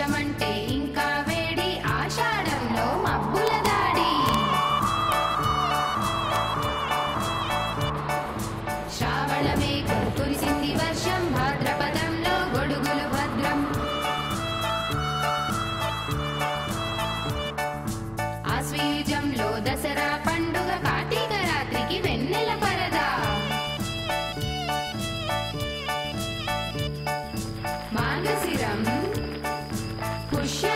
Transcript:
ఇష్టమంటే ఇంకా వేడి ఆషాఢంలో మబ్బుల దాడి శ్రావణమే కురిసింది వర్షం భాద్రపదంలో గొడుగులు భద్రం ఆశ్వయుజంలో దసరా పండుగ కార్తీక రాత్రికి వెన్నెల పరదా మార్గశిరం పుష్య